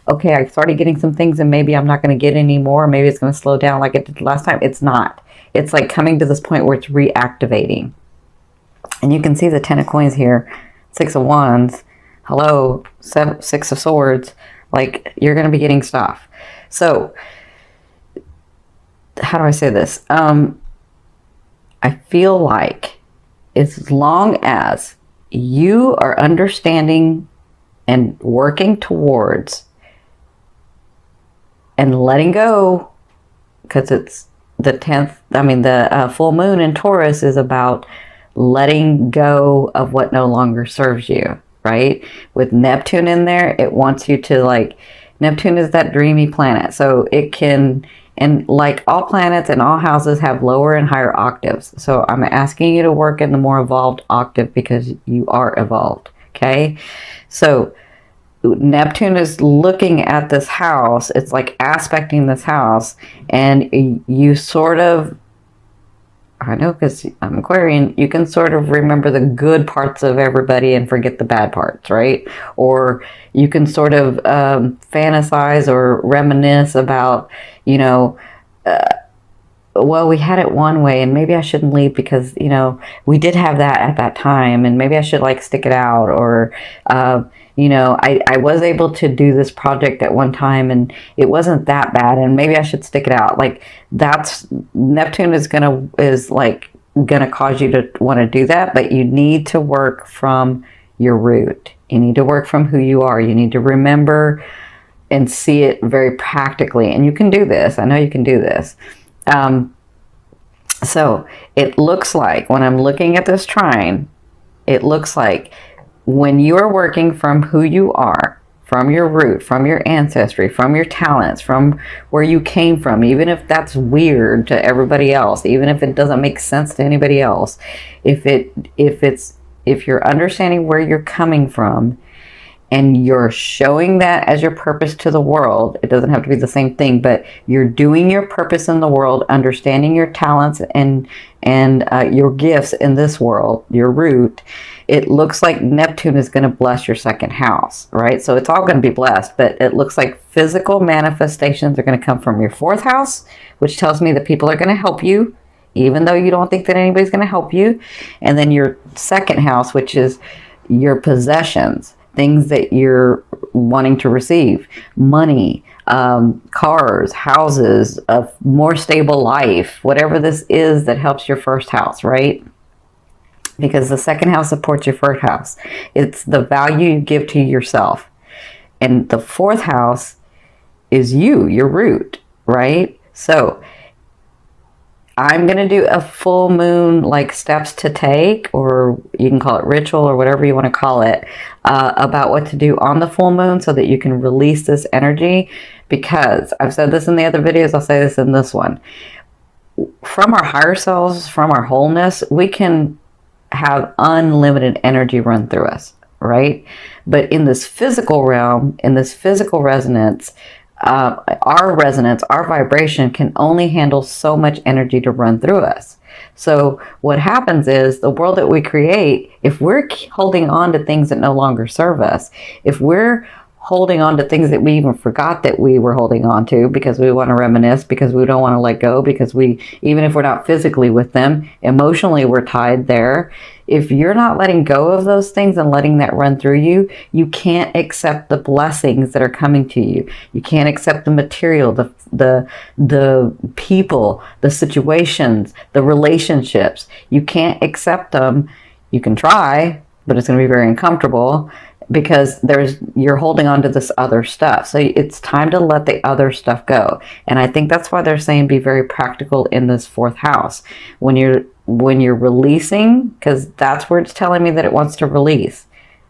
okay, I started getting some things and maybe I'm not going to get any more. Maybe it's going to slow down like it did last time. It's not. It's like coming to this point where it's reactivating. And you can see the 10 of coins here, 6 of wands, hello, 6 of swords. Like, you're going to be getting stuff. So, how do I say this? I feel like as long as you are understanding and working towards and letting go, because it's the 10th, the full moon in Taurus is about letting go of what no longer serves you, right? With Neptune in there, it wants you to, like, Neptune is that dreamy planet. So it can, and like all planets and all houses have lower and higher octaves. So I'm asking you to work in the more evolved octave because you are evolved, okay? So Neptune is looking at this house. It's like aspecting this house, and you sort of, I know because I'm Aquarian, you can sort of remember the good parts of everybody and forget the bad parts, right? Or you can sort of fantasize or reminisce about, you know, well, we had it one way and maybe I shouldn't leave because, you know, we did have that at that time and maybe I should like stick it out. Or, you know, I was able to do this project at one time and it wasn't that bad and maybe I should stick it out. Like, that's, Neptune is gonna cause you to want to do that, but you need to work from your root. You need to work from who you are. You need to remember and see it very practically. And you can do this. I know you can do this. So it looks like when I'm looking at this trine, it looks like when you are working from who you are, from your root, from your ancestry, from your talents, from where you came from, even if that's weird to everybody else, even if it doesn't make sense to anybody else, if you're understanding where you're coming from and you're showing that as your purpose to the world, it doesn't have to be the same thing, but you're doing your purpose in the world, understanding your talents and your gifts in this world, your root, it looks like Neptune is going to bless your second house, right? So it's all going to be blessed, but it looks like physical manifestations are going to come from your fourth house, which tells me that people are going to help you, even though you don't think that anybody's going to help you. And then your second house, which is your possessions, things that you're wanting to receive, money, cars, houses, a more stable life, whatever this is that helps your first house, right? Because the second house supports your first house. It's the value you give to yourself. And the fourth house is you, your root, right? So I'm going to do a full moon, like steps to take, or you can call it ritual or whatever you want to call it, about what to do on the full moon so that you can release this energy. Because I've said this in the other videos, I'll say this in this one. From our higher selves, from our wholeness, we can have unlimited energy run through us, right? But in this physical realm, in this physical resonance, our vibration can only handle so much energy to run through us. So what happens is the world that we create, if we're holding on to things that no longer serve us, if we're holding on to things that we even forgot that we were holding on to because we want to reminisce, because we don't want to let go, because we, even if we're not physically with them, emotionally we're tied there. If you're not letting go of those things and letting that run through you, you can't accept the blessings that are coming to you. You can't accept the material, the people, the situations, the relationships. You can't accept them. You can try, but it's going to be very uncomfortable, because you're holding on to this other stuff. So it's time to let the other stuff go. And I think that's why they're saying be very practical in this fourth house. When you're releasing, because that's where it's telling me that it wants to release.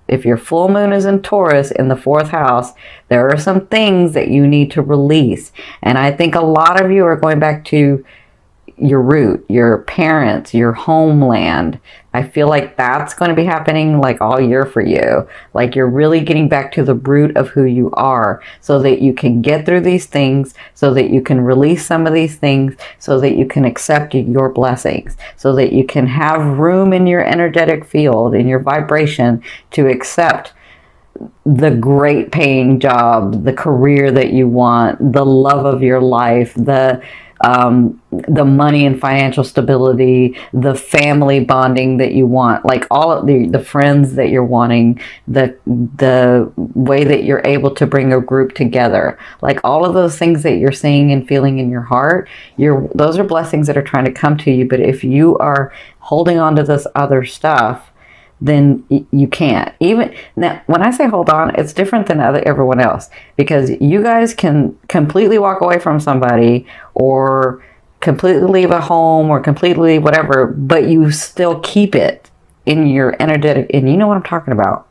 If your full moon is in Taurus in the fourth house, there are some things that you need to release. And I think a lot of you are going back to your root, your parents, your homeland. I feel like that's going to be happening like all year for you. Like you're really getting back to the root of who you are so that you can get through these things, so that you can release some of these things, so that you can accept your blessings, so that you can have room in your energetic field, in your vibration, to accept the great paying job, the career that you want, the love of your life, the money and financial stability, the family bonding that you want, like all of the friends that you're wanting, the way that you're able to bring a group together, like all of those things that you're seeing and feeling in your heart, those are blessings that are trying to come to you. But if you are holding on to this other stuff, then you can't. Even now, when I say hold on, it's different than everyone else, because you guys can completely walk away from somebody or completely leave a home or completely whatever, but you still keep it in your energetic, and you know what I'm talking about.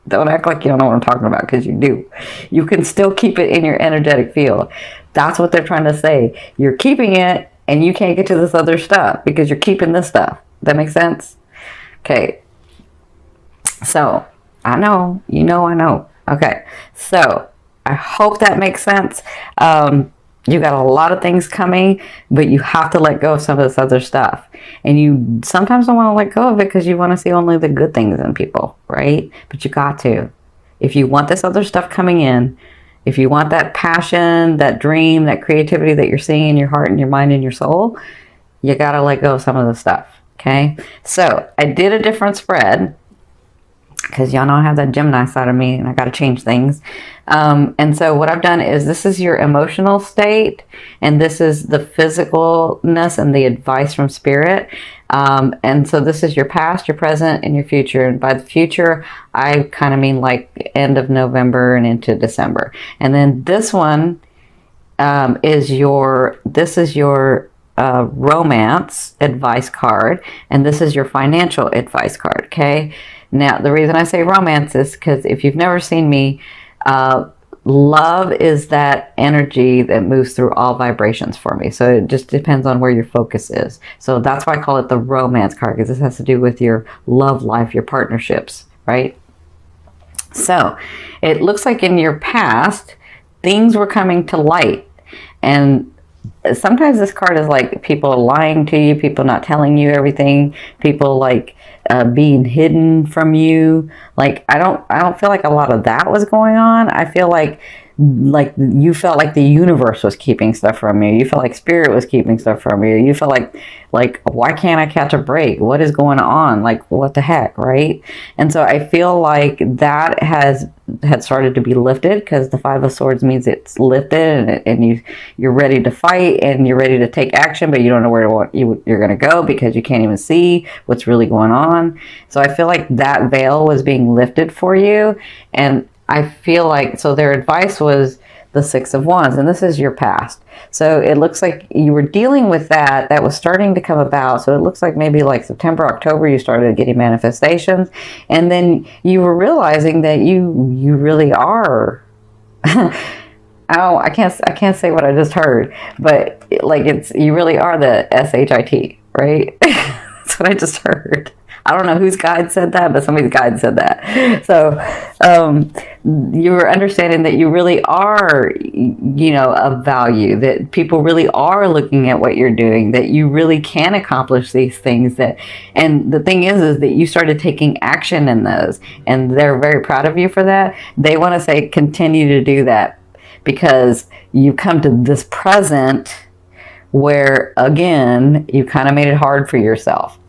Don't act like you don't know what I'm talking about, because you do. You can still keep it in your energetic field. That's what they're trying to say. You're keeping it and you can't get to this other stuff because you're keeping this stuff. That makes sense? Okay, so I know, I know. Okay, so I hope that makes sense. You got a lot of things coming, but you have to let go of some of this other stuff. And you sometimes don't want to let go of it because you want to see only the good things in people, right? But you got to. If you want this other stuff coming in, if you want that passion, that dream, that creativity that you're seeing in your heart and your mind and your soul, you got to let go of some of the stuff. Okay, so I did a different spread because y'all know I have that Gemini side of me and I got to change things. And so what I've done is, this is your emotional state and this is the physicalness and the advice from spirit. And so this is your past, your present, and your future. And by the future, I kind of mean like end of November and into December. And then this one is your romance advice card, and this is your financial advice card. Okay, now the reason I say romance is because if you've never seen me, love is that energy that moves through all vibrations for me. So it just depends on where your focus is. So that's why I call it the romance card, because this has to do with your love life, your partnerships, right? So it looks like in your past things were coming to light, and sometimes this card is like people lying to you, people not telling you everything, people like being hidden from you. Like I don't feel like a lot of that was going on. I feel like you felt like the universe was keeping stuff from you. You felt like spirit was keeping stuff from you. You felt like why can't I catch a break? What is going on? Like what the heck, right? And so I feel like that had started to be lifted, because the Five of Swords means it's lifted and you're ready to fight and you're ready to take action, but you don't know where you're going to go because you can't even see what's really going on. So I feel like that veil was being lifted for you, and I feel like, so their advice was the Six of Wands, and this is your past. So it looks like you were dealing with that was starting to come about. So it looks like maybe like September, October, you started getting manifestations, and then you were realizing that you really are. I can't say what I just heard, but like you really are the SHIT, right? That's what I just heard. I don't know whose guide said that, but somebody's guide said that. So you were understanding that you really are, of value, that people really are looking at what you're doing, that you really can accomplish these things. And the thing is that you started taking action in those, and they're very proud of you for that. They want to say continue to do that, because you come to this present where, again, you kind of made it hard for yourself.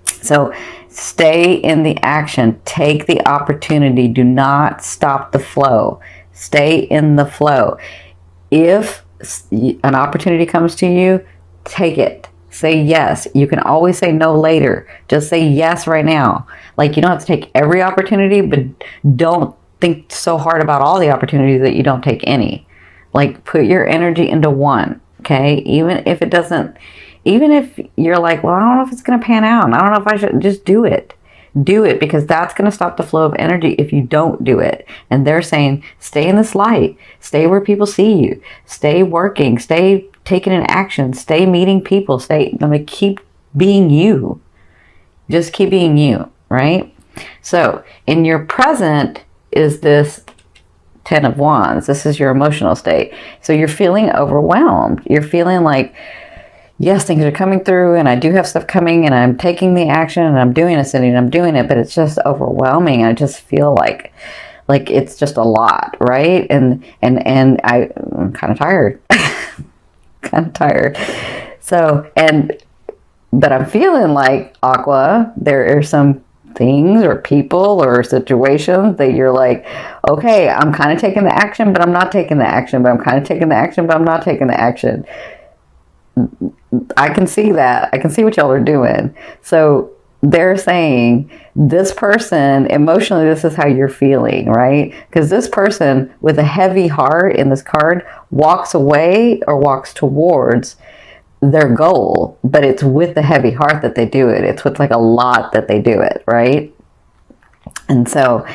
So stay in the action. Take the opportunity. Do not stop the flow. Stay in the flow. If an opportunity comes to you, take it. Say yes. You can always say no later. Just say yes right now. Like, you don't have to take every opportunity, but don't think so hard about all the opportunities that you don't take any. Like, put your energy into one, okay? Even if you're like, well, I don't know if it's going to pan out, and I don't know if I should, just do it. Do it, because that's going to stop the flow of energy if you don't do it. And they're saying, stay in this light. Stay where people see you. Stay working. Stay taking an action. Stay meeting people. Keep being you. Just keep being you, right? So in your present is this Ten of Wands. This is your emotional state. So you're feeling overwhelmed. You're feeling like yes, things are coming through and I do have stuff coming and I'm taking the action and I'm doing it, Cindy, and I'm doing it, but it's just overwhelming. I just feel like it's just a lot, right? And I'm kind of tired. Kind of tired. So, but I'm feeling like, Aqua, there are some things or people or situations that you're like, okay, I'm kind of taking the action, but I'm not taking the action, but I'm kind of taking the action, but I'm not taking the action. I can see that. I can see what y'all are doing. So they're saying this person, emotionally, this is how you're feeling, right? Because this person with a heavy heart in this card walks away or walks towards their goal, but it's with the heavy heart that they do it. It's with like a lot that they do it, right? And so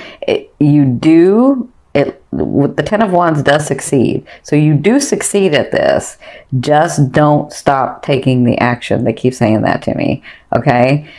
you do it with the Ten of Wands does succeed. So you do succeed at this. Just don't stop taking the action. They keep saying that to me. Okay.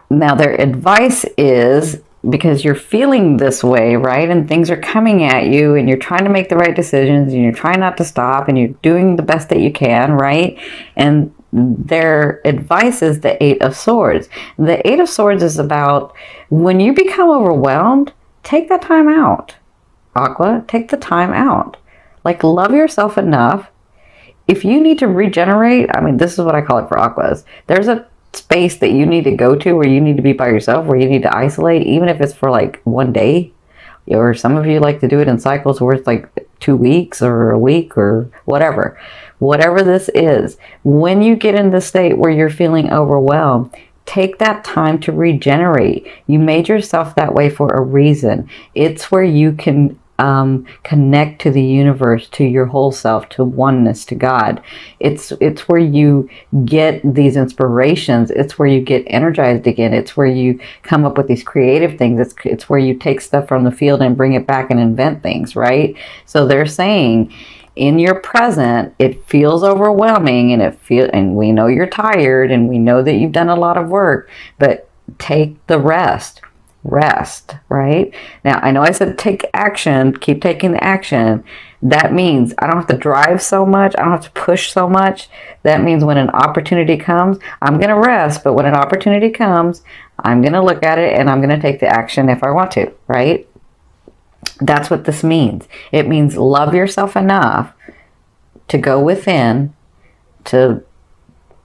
Now their advice is, because you're feeling this way, right? And things are coming at you and you're trying to make the right decisions and you're trying not to stop and you're doing the best that you can, right? And their advice is the Eight of Swords. The Eight of Swords is about when you become overwhelmed, take that time out. Aqua, take the time out. Like, love yourself enough. If you need to regenerate, I mean, this is what I call it for Aquas. There's a space that you need to go to where you need to be by yourself, where you need to isolate, even if it's for like one day, or some of you like to do it in cycles where it's like 2 weeks or a week or whatever this is. When you get in the state where you're feeling overwhelmed, take that time to regenerate. You made yourself that way for a reason. It's where you can connect to the universe, to your whole self, to oneness, to God. It's where you get these inspirations. It's where you get energized again. It's where you come up with these creative things. It's where you take stuff from the field and bring it back and invent things, right? So they're saying, in your present, it feels overwhelming and we know you're tired and we know that you've done a lot of work, but take the rest, right? Now, I know I said take action, keep taking the action. That means I don't have to drive so much. I don't have to push so much. That means when an opportunity comes, I'm going to rest, but when an opportunity comes, I'm going to look at it and I'm going to take the action if I want to, right? That's what this means. It means love yourself enough to go within, to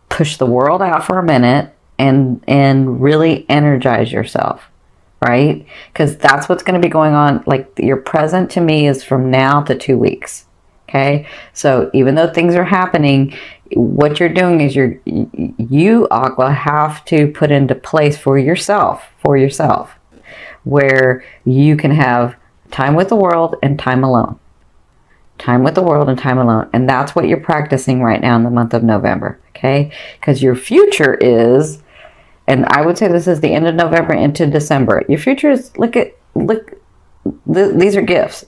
push the world out for a minute and really energize yourself, right? Because that's what's going to be going on. Like, your present to me is from now to 2 weeks. Okay. So even though things are happening, what you're doing is you, Aqua, have to put into place for yourself, where you can have time with the world and time alone. Time with the world and time alone. And that's what you're practicing right now in the month of November. Okay. Because your future is, and I would say this is the end of November into December. Your future is, these are gifts.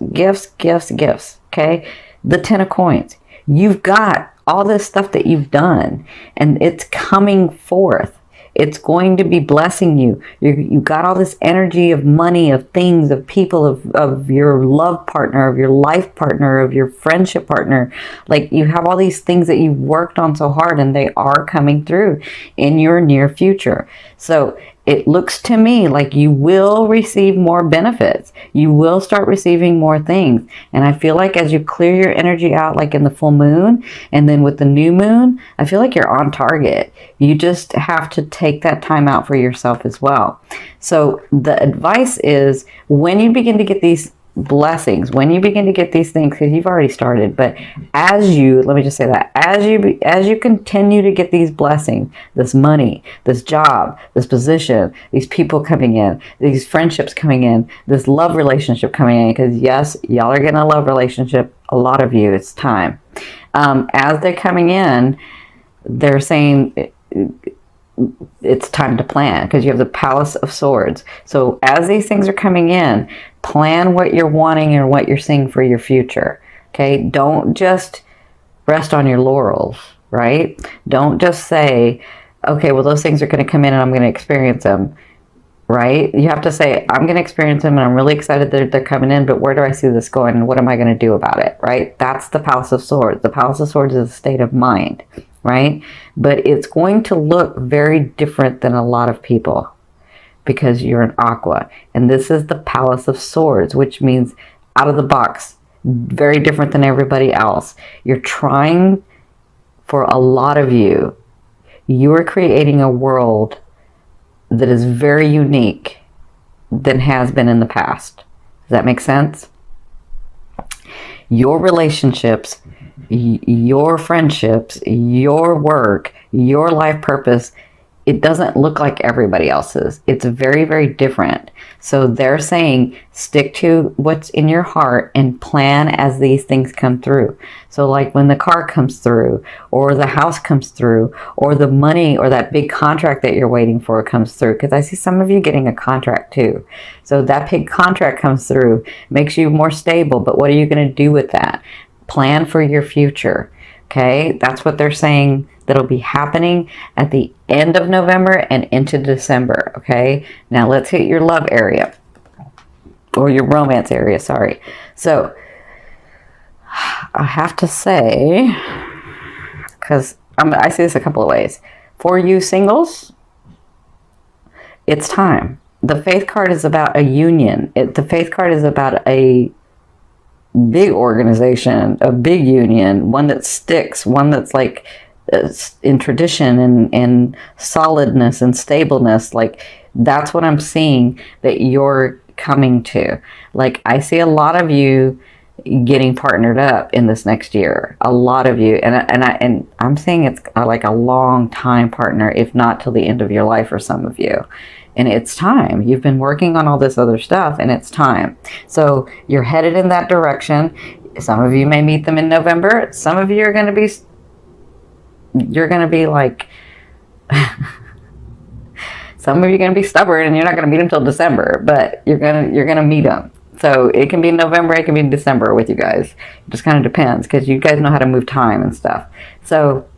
Okay. The 10 of coins. You've got all this stuff that you've done and it's coming forth. It's going to be blessing you. You've got all this energy of money, of things, of people, of your love partner, of your life partner, of your friendship partner. Like, you have all these things that you've worked on so hard and they are coming through in your near future. So it looks to me like you will receive more benefits. You will start receiving more things. And I feel like as you clear your energy out, like in the full moon and then with the new moon, I feel like you're on target. You just have to take that time out for yourself as well. So the advice is, when you begin to get these blessings, when you begin to get these things, because you've already started, but let me just say that, as you continue to get these blessings, this money, this job, this position, these people coming in, these friendships coming in, this love relationship coming in, because yes, y'all are getting a love relationship, a lot of you, it's time. As they're coming in, they're saying it's time to plan, because you have the Palace of Swords. So as these things are coming in, plan what you're wanting and what you're seeing for your future. Okay. Don't just rest on your laurels, right? Don't just say, okay, well, those things are going to come in and I'm going to experience them. right? You have to say, I'm going to experience them and I'm really excited that they're coming in, but where do I see this going and what am I going to do about it, right? That's the Palace of Swords. The Palace of Swords is a state of mind, right? But it's going to look very different than a lot of people because you're an Aqua. And this is the Palace of Swords, which means out of the box, very different than everybody else. You're trying, for a lot of you, you are creating a world that is very unique than has been in the past. Does that make sense? Your relationships, your friendships, your work, your life purpose, it doesn't look like everybody else's. It's very, very different. So they're saying stick to what's in your heart and plan as these things come through. So like when the car comes through, or the house comes through, or the money or that big contract that you're waiting for comes through. Because I see some of you getting a contract too. So that big contract comes through, makes you more stable. But what are you going to do with that? Plan for your future. Okay, that's what they're saying that'll be happening at the end of November and into December. Okay, now let's hit your love area or your romance area. Sorry. So I have to say, because I see this a couple of ways. For you singles, it's time. The Faith card is about a union. The Faith card is about a big organization, a big union, one that sticks, one that's like in tradition and solidness and stableness. Like that's what I'm seeing that you're coming to. Like I see a lot of you getting partnered up in this next year, a lot of you, and I'm saying it's like a long time partner, if not till the end of your life for some of you. And it's time. You've been working on all this other stuff and it's time. So you're headed in that direction. Some of you may meet them in November. Some of you are going to be, you're going to be like, some of you are going to be stubborn and you're not going to meet them till December, but you're going to meet them. So it can be November, it can be December with you guys. It just kind of depends because you guys know how to move time and stuff. So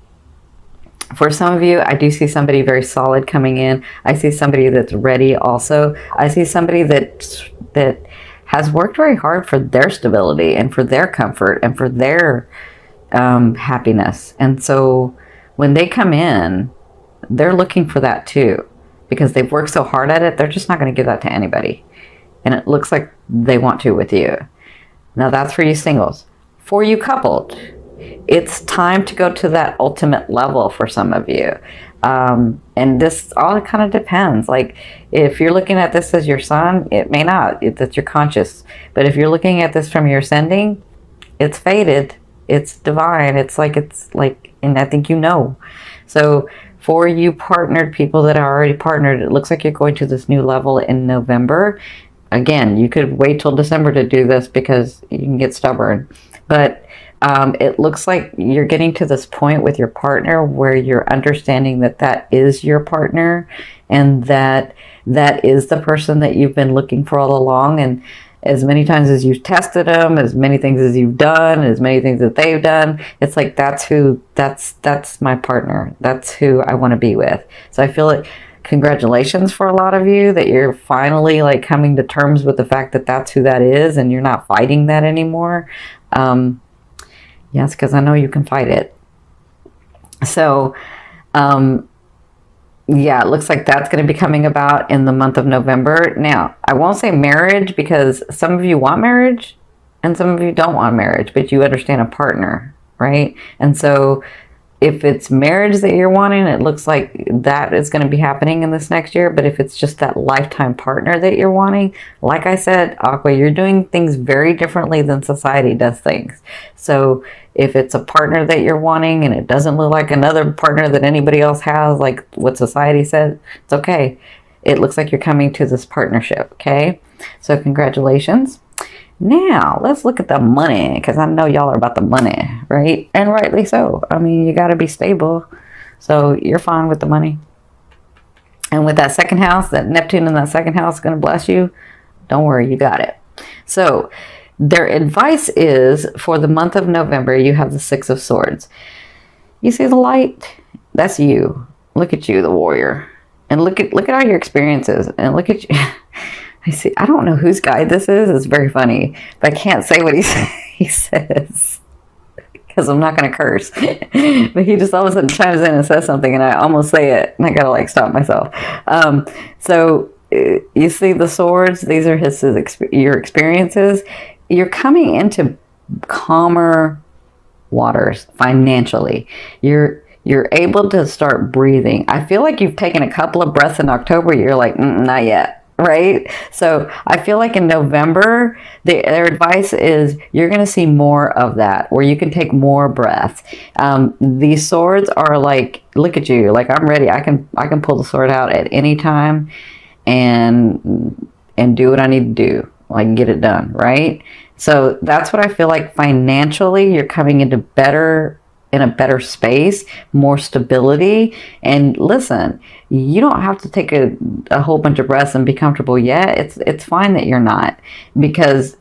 for some of you, I do see somebody very solid coming in. I see somebody that's ready also. I see somebody that has worked very hard for their stability and for their comfort and for their happiness. And so when they come in, they're looking for that too. Because they've worked so hard at it, they're just not going to give that to anybody. And it looks like they want to with you. Now that's for you singles. For you coupled, it's time to go to that ultimate level for some of you. And this all kind of depends. Like if you're looking at this as your sun, it may not. That's your conscious. But if you're looking at this from your ascending, it's fated. It's divine. It's like, and I think you know. So for you partnered people that are already partnered, it looks like you're going to this new level in November. Again, you could wait till December to do this because you can get stubborn. But it looks like you're getting to this point with your partner where you're understanding that that is your partner and that that is the person that you've been looking for all along. And as many times as you've tested them, as many things as you've done, as many things that they've done, it's like that's my partner. That's who I want to be with. So I feel like congratulations for a lot of you that you're finally like coming to terms with the fact that that's who that is and you're not fighting that anymore. Yes, because I know you can fight it. So, yeah, it looks like that's going to be coming about in the month of November. Now, I won't say marriage because some of you want marriage and some of you don't want marriage, but you understand a partner, right? And so if it's marriage that you're wanting, it looks like that is going to be happening in this next year. But if it's just that lifetime partner that you're wanting, like I said, Aqua, you're doing things very differently than society does things. So if it's a partner that you're wanting and it doesn't look like another partner that anybody else has, like what society says, it's okay. It looks like you're coming to this partnership, okay? So congratulations. Now, let's look at the money, because I know y'all are about the money, right? And rightly so. I mean, you got to be stable. So you're fine with the money. And with that second house, that Neptune in that second house is going to bless you. Don't worry, you got it. So their advice is for the month of November, you have the Six of Swords. You see the light? That's you. Look at you, the warrior. And look at all your experiences, and look at you. I see. I don't know whose guide this is. It's very funny, but I can't say what he says because I'm not going to curse. But he just all of a sudden chimes in and says something, and I almost say it, and I got to like stop myself. So you see the swords. These are your experiences. You're coming into calmer waters financially. You're able to start breathing. I feel like you've taken a couple of breaths in October. You're like, not yet. Right? So I feel like in November, their advice is you're going to see more of that, where you can take more breaths. These swords are like, look at you, like I'm ready. I can pull the sword out at any time and do what I need to do, like get it done. Right? So that's what I feel like financially. You're coming into in a better space, more stability. And listen, you don't have to take a whole bunch of breaths and be comfortable yet. It's fine that you're not, because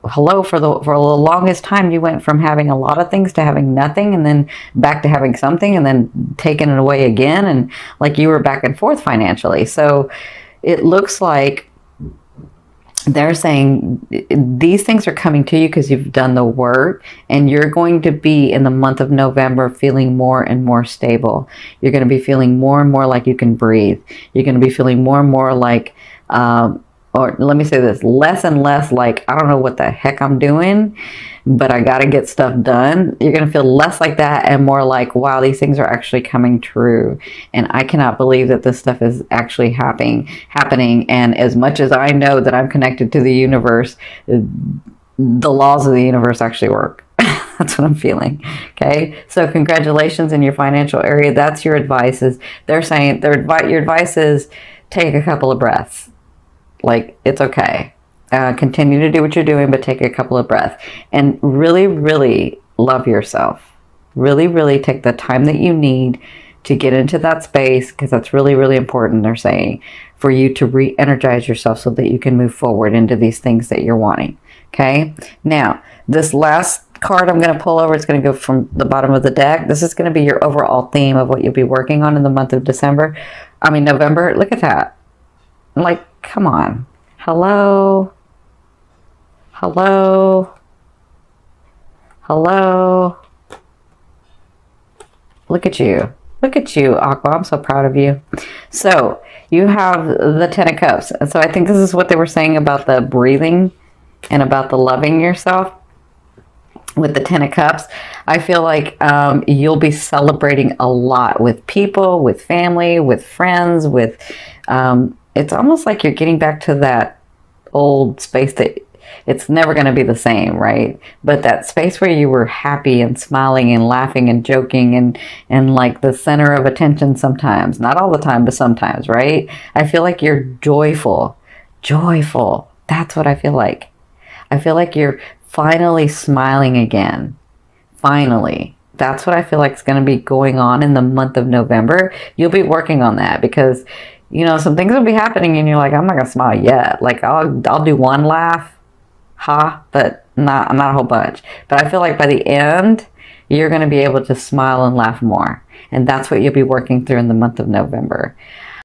hello, for the longest time you went from having a lot of things to having nothing, and then back to having something, and then taking it away again, and like you were back and forth financially. So it looks like they're saying these things are coming to you because you've done the work, and you're going to be in the month of November feeling more and more stable. You're going to be feeling more and more like you can breathe. You're going to be feeling more and more like, or let me say this, less and less like, I don't know what the heck I'm doing, but I got to get stuff done. You're going to feel less like that and more like, wow, these things are actually coming true. And I cannot believe that this stuff is actually happening. And as much as I know that I'm connected to the universe, the laws of the universe actually work. That's what I'm feeling. Okay. So congratulations in your financial area. That's your advice. They're saying your advice is take a couple of breaths. Like, it's okay. Continue to do what you're doing, but take a couple of breaths and really, really love yourself. Really, really take the time that you need to get into that space, because that's really, really important, they're saying, for you to re-energize yourself so that you can move forward into these things that you're wanting. Okay. Now, this last card I'm going to pull over, it's going to go from the bottom of the deck. This is going to be your overall theme of what you'll be working on in the month of November. Look at that. Like, come on. Hello. Look at you. Look at you, Aqua. I'm so proud of you. So you have the 10 of Cups. And so I think this is what they were saying about the breathing and about the loving yourself. With the 10 of Cups, I feel like you'll be celebrating a lot with people, with family, with friends, with it's almost like you're getting back to that old space that it's never going to be the same, right? But that space where you were happy and smiling and laughing and joking and like the center of attention sometimes, not all the time, but sometimes, right? I feel like you're joyful. That's what I feel like. I feel like you're finally smiling again. Finally. That's what I feel like is going to be going on in the month of November. You'll be working on that because, you know, some things will be happening and you're like, I'm not going to smile yet. Like I'll do one laugh, but not a whole bunch. But I feel like by the end, you're going to be able to smile and laugh more. And that's what you'll be working through in the month of November.